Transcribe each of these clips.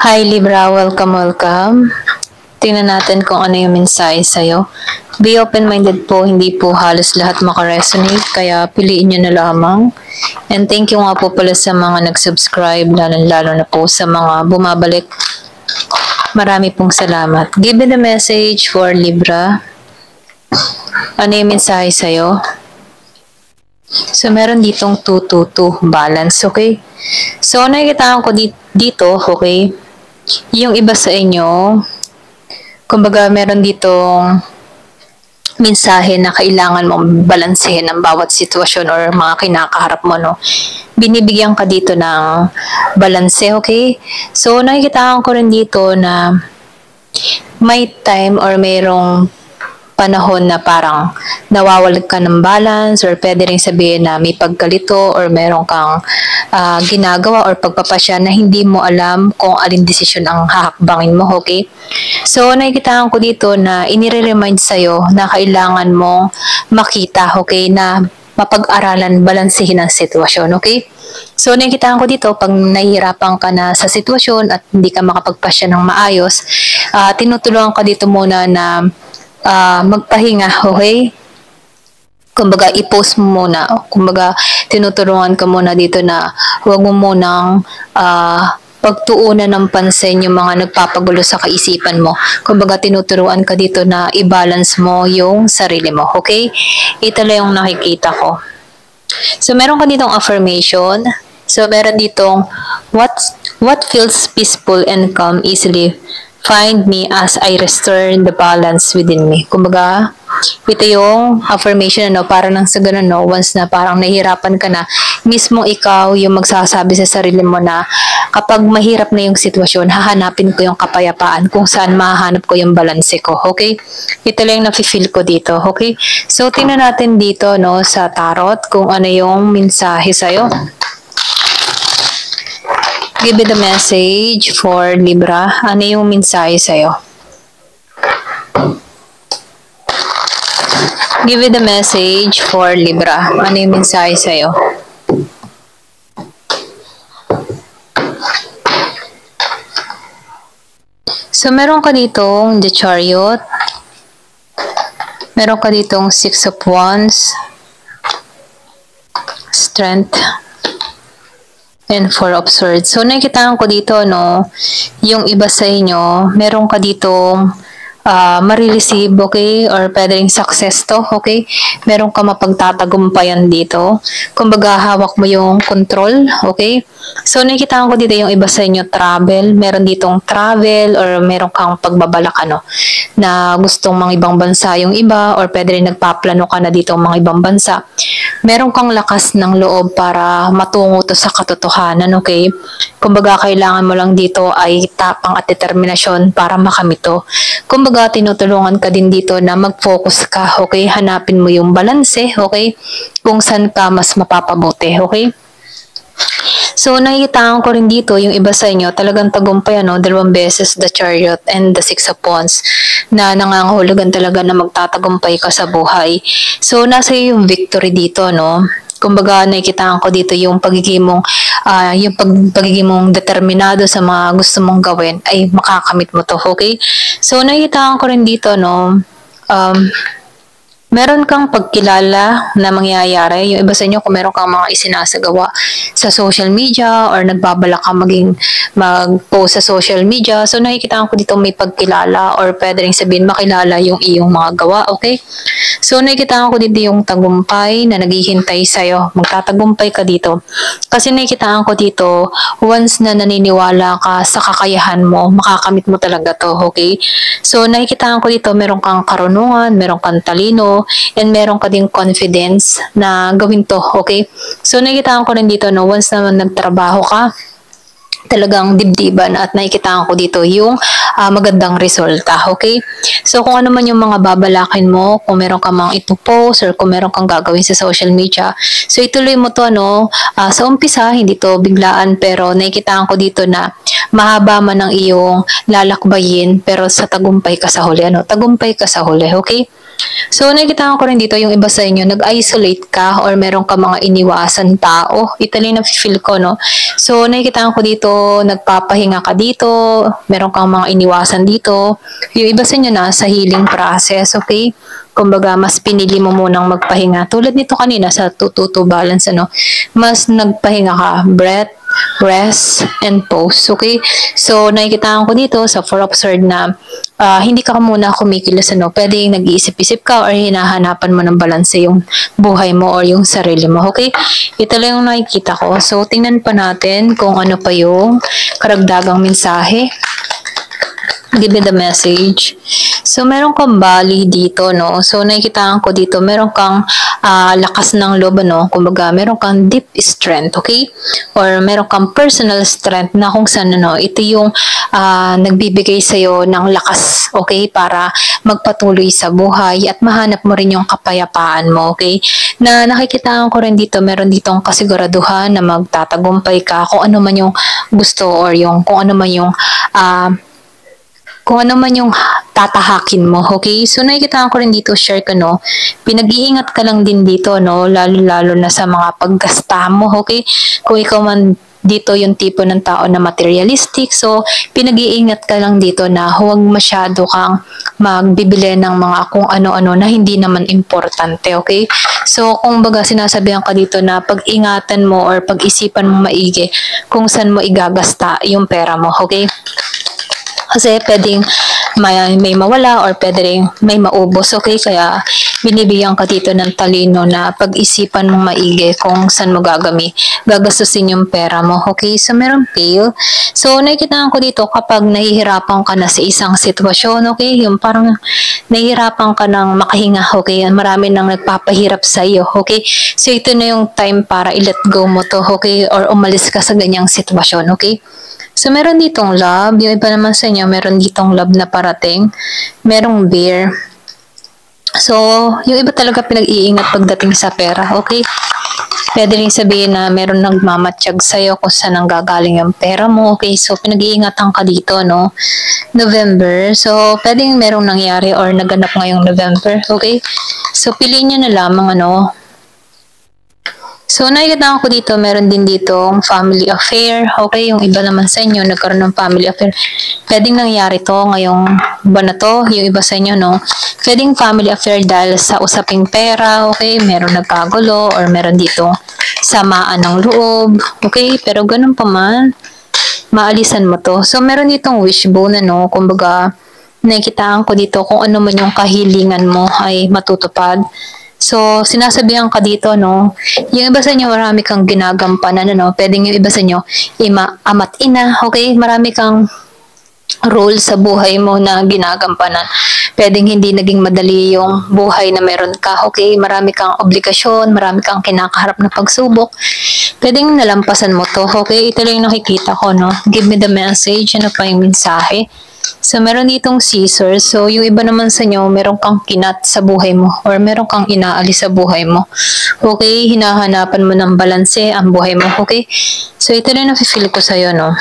Hi Libra, welcome. Tingnan natin kung ano yung mensahe sa'yo. Be open-minded po, hindi po halos lahat makaresonate, kaya piliin nyo na lamang. And thank you nga po pala sa mga nag-subscribe, lalo na po sa mga bumabalik. Marami pong salamat. Give me the message for Libra. Ano yung mensahe sa'yo? So, meron ditong 2-2-2 balance, okay? So, nakikita ko dito, okay? Yung iba sa inyo, kumbaga meron ditong mensahe na kailangan mong balansehin ang bawat sitwasyon or mga kinakaharap mo, no? Binibigyan ka dito ng balanse, okay? So, nakikita ko rin dito na may time or mayroong panahon na parang nawawalan ka ng balance or pwede rin sabihin na may pagkalito or meron kang ginagawa or pagpapasya na hindi mo alam kung alin desisyon ang hahakbangin mo, okay? So, nakikita ko dito na inire-remind sa'yo na kailangan mong makita, okay, na mapag-aralan, balansehin ang sitwasyon, okay? So, nakikita ko dito, pag nahihirapan ka na sa sitwasyon at hindi ka makapagpasya ng maayos, tinutulungan ka dito muna na magpahinga, okay? Kumbaga, i-post mo muna. Kumbaga, tinuturuan ka muna dito na huwag mo munang pagtuunan ng pansin yung mga nagpapagulo sa kaisipan mo. Kumbaga, tinuturuan ka dito na i-balance mo yung sarili mo, okay? Ito lang yung nakikita ko. So, meron ka ditong affirmation. So, meron ditong, what feels peaceful and calm easily find me as I restore the balance within me. Kumbaga, ito yung affirmation, para nang sa ganun, once na parang nahihirapan ka na, mismo ikaw yung magsasabi sa sarili mo na kapag mahirap na yung sitwasyon, hahanapin ko yung kapayapaan kung saan mahahanap ko yung balanse ko, okay? Ito lang yung nafe-feel ko dito, okay? So, tingnan natin dito, sa tarot, kung ano yung mensahe sa'yo. Give me the message for Libra. Ano yung mensahe sa'yo? Give me the message for Libra. Ano yung mensahe sa'yo? So, meron ka ditong The Chariot. Meron ka ditong Six of Wands. Strength. And Four of Swords. So, nakikita ko dito, yung iba sa inyo, meron ka ditong marireceive, okay? Or pwede rin success to, okay? Meron ka mapagtatagumpayan dito. Kumbaga, hawak mo yung control, okay? So, nakikita ko dito yung iba sa inyo, travel. Meron ditong travel or meron kang pagbabalak, na gustong mga ibang bansa yung iba or pwede rin nagpaplano ka na dito mga ibang bansa. Meron kang lakas ng loob para matungo to sa katotohanan, okay? Kumbaga, kailangan mo lang dito ay tapang at determinasyon para makamit to. Kumbaga, tinutulungan ka din dito na mag-focus ka, okay? Hanapin mo yung balanse, okay? Kung saan ka mas mapapabuti, okay? So, nakikita ko rin dito, yung iba sa inyo, talagang tagumpay, 2 beses The Chariot and the Six of Wands, na nangangahulugan talaga na magtatagumpay ka sa buhay. So, nasa yung victory dito, Kumbaga, nakikita ko dito yung pagiging mong determinado sa mga gusto mong gawin, ay makakamit mo to, okay? So, nakikita ko rin dito, meron kang pagkilala na mangyayari. Yung iba sa inyo, kung meron kang mga isinasagawa sa social media or nagbabalak kang mag-post sa social media. So, nakikita ko dito may pagkilala or pwede rin sabihin makilala yung iyong mga gawa, okay? So, nakikita ko dito yung tagumpay na naghihintay sa'yo. Magtatagumpay ka dito. Kasi nakikita ko dito, once na naniniwala ka sa kakayahan mo, makakamit mo talaga to, okay? So, nakikita ko dito, meron kang karunungan, meron kang talino, and meron ka ding confidence na gawin to, okay? So, nakikita ko rin dito, once na nagtrabaho ka, talagang dibdiban at nakikita ko dito yung magandang resulta, okay? So, kung ano man yung mga babalakin mo, kung meron ka mang ipopost or kung meron kang gagawin sa social media, so ituloy mo to, sa umpisa, hindi to biglaan, pero nakikita ko dito na mahaba man ang iyong lalakbayin, pero sa tagumpay ka sa huli, tagumpay ka sa huli, okay? So, nakikita ko rin dito yung iba sa inyo, nag-isolate ka or meron ka mga iniwasan tao. Ito lang yung feel ko, no? So, nakikita ko dito, nagpapahinga ka dito, meron kang mga iniwasan dito. Yung iba sa inyo na sa healing process, okay? Kumbaga, mas pinili mo munang magpahinga. Tulad nito kanina sa 2-2 balance, ano? Mas nagpahinga ka, breath, rest, and pause. Okay? So, nakikita ko dito sa 4 of Swords na hindi ka muna kumikilos, ano? Pwedeng nag-iisip-isip ka or hinahanapan mo ng balanse yung buhay mo or yung sarili mo. Okay? Ito lang yung nakikita ko. So, tingnan pa natin kung ano pa yung karagdagang mensahe. Give me the message. So, meron kang bali dito, no? So, nakikita ko dito, meron kang lakas ng loob, no? Kumbaga, meron kang deep strength, okay? Or meron kang personal strength na kung saan, no? Ito yung nagbibigay sa'yo ng lakas, okay? Para magpatuloy sa buhay at mahanap mo rin yung kapayapaan mo, okay? Na nakikita ko rin dito, meron ditong kasiguraduhan na magtatagumpay ka kung ano man yung gusto or yung kung ano man yung tatahakin mo, okay? So, nakikita ko rin dito, share ka, no? Pinag-iingat ka lang din dito, no? Lalo-lalo na sa mga paggasta mo, okay? Kung ikaw man dito yung tipo ng tao na materialistic, so, pinag-iingat ka lang dito na huwag masyado kang magbibili ng mga kung ano-ano na hindi naman importante, okay? So, kung baga sinasabihan ka dito na pag-ingatan mo or pag-isipan mo maigi kung saan mo igagasta yung pera mo, okay? Kasi pwedeng may mawala or pwedeng may maubos, okay? Kaya binibigyan ka dito ng talino na pag-isipan mong maigi kung saan mo gagastusin yung pera mo, okay? So, meron fail. So, nakikita ko dito kapag nahihirapan ka na sa isang sitwasyon, okay? Yung parang nahihirapan ka ng makahinga, okay? Marami nang nagpapahirap sa iyo, okay? So, ito na yung time para i-let go mo to, okay? Or umalis ka sa ganyang sitwasyon, okay? So, meron ditong love. Yung iba naman sa inyo, meron ditong love na parating. Merong bear. So, yung iba talaga pinag-iingat pagdating sa pera. Okay? Pwede rin sabihin na meron nagmamatsyag sa'yo kung saan ang gagaling yung pera mo. Okay? So, pinag-iingatan ka dito, no? November. So, pwedeng merong nangyari or naganap ngayong November. Okay? So, piliin nyo na lamang, ano? So, nakikita ko dito, meron din ditong family affair. Okay, yung iba naman sa inyo, nagkaroon ng family affair. Pwedeng nangyari to ngayong buwan na to, yung iba sa inyo, no? Pwedeng family affair dahil sa usaping pera, okay? Meron nagkagulo or meron ditong samaan ng loob, okay? Pero ganun pa man, maalisan mo to. So, meron ditong wishbone, no? Kumbaga, nakikitaan ko dito kung ano man yung kahilingan mo ay matutupad. So, sinasabihan ka dito, no? Yung iba sa inyo, marami kang ginagampanan, ano? Pwedeng yung iba sa inyo, ama't ina, okay? Marami kang role sa buhay mo na ginagampanan. Pwedeng hindi naging madali yung buhay na meron ka, okay? Marami kang obligasyon, marami kang kinakaharap na pagsubok. Pwedeng nalampasan mo to, okay? Ito lang yung nakikita ko, no? Give me the message, ano pa yung mensahe? So, meron ditong scissors. So, yung iba naman sa inyo, meron kang kinat sa buhay mo or meron kang inaalis sa buhay mo. Okay? Hinahanapan mo ng balanse ang buhay mo. Okay? So, ito na nafe-feel ko sa'yo, no?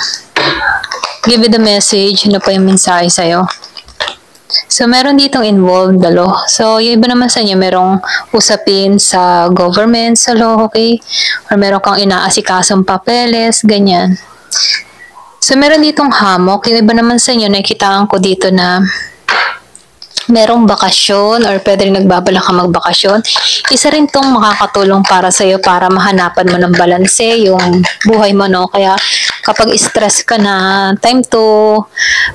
Give it the message. Ano pa yung mensahe sa'yo? So, meron ditong involved the law. So, yung iba naman sa inyo, merong usapin sa government, sa law, okay? Or meron kang inaasikasong papeles, ganyan. So, meron ditong hammock. Yung iba naman sa inyo, nakikitaan ko dito na merong bakasyon or pwede rin nagbabala ka magbakasyon. Isa rin tong makakatulong para sa'yo para mahanapan mo ng balanse yung buhay mo, no? Kaya kapag stress ka na, time to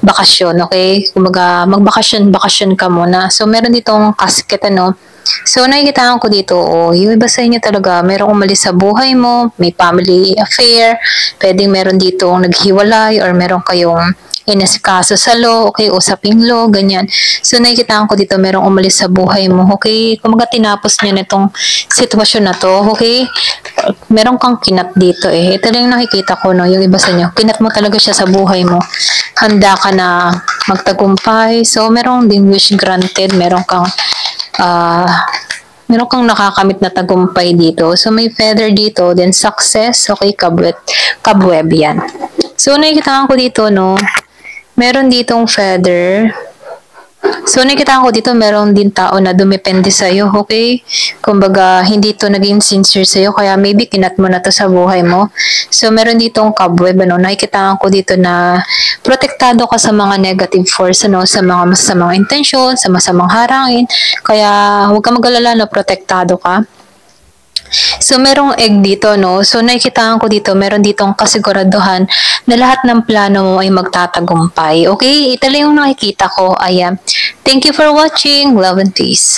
bakasyon, okay? Kumaga, magbakasyon ka muna. So, meron ditong casket, ano? So, nakikita ko dito, yung iba sa inyo talaga, merong umalis sa buhay mo, may family affair, pwedeng meron dito naghiwalay, or meron kayong inasikaso sa law, okay, usaping law, ganyan. So, nakikita ko dito, merong umalis sa buhay mo, okay? Kumaga, tinapos nyo na itong sitwasyon na to, okay? Meron kang kinat dito, eh. Ito lang yung nakikita ko, no, yung iba sa inyo. Kinat mo talaga siya sa buhay mo. Handa ka na magtagumpay. So, merong din wish granted, meron kang nakakamit na tagumpay dito. So, may feather dito, then success, okay, kabweb yan. So, nakikita ko dito, no, meron ditong feather, So, nakita ko dito, meron din tao na dumepende sa'yo, okay? Kumbaga, hindi to naging sincere sa'yo, kaya maybe kinat mo na to sa buhay mo. So, meron ditong cobweb, ano? Nakikita ko dito na protektado ka sa mga negative force, ano? Sa mga masamang intensyon, sa masamang harangin. Kaya, huwag ka mag-alala, no? Protektado ka. So, merong egg dito, no? So, nakikitaan ko dito, meron ditong kasiguraduhan na lahat ng plano mo ay magtatagumpay. Okay? Ito lang yung nakikita ko. Ayan. Thank you for watching. Love and peace.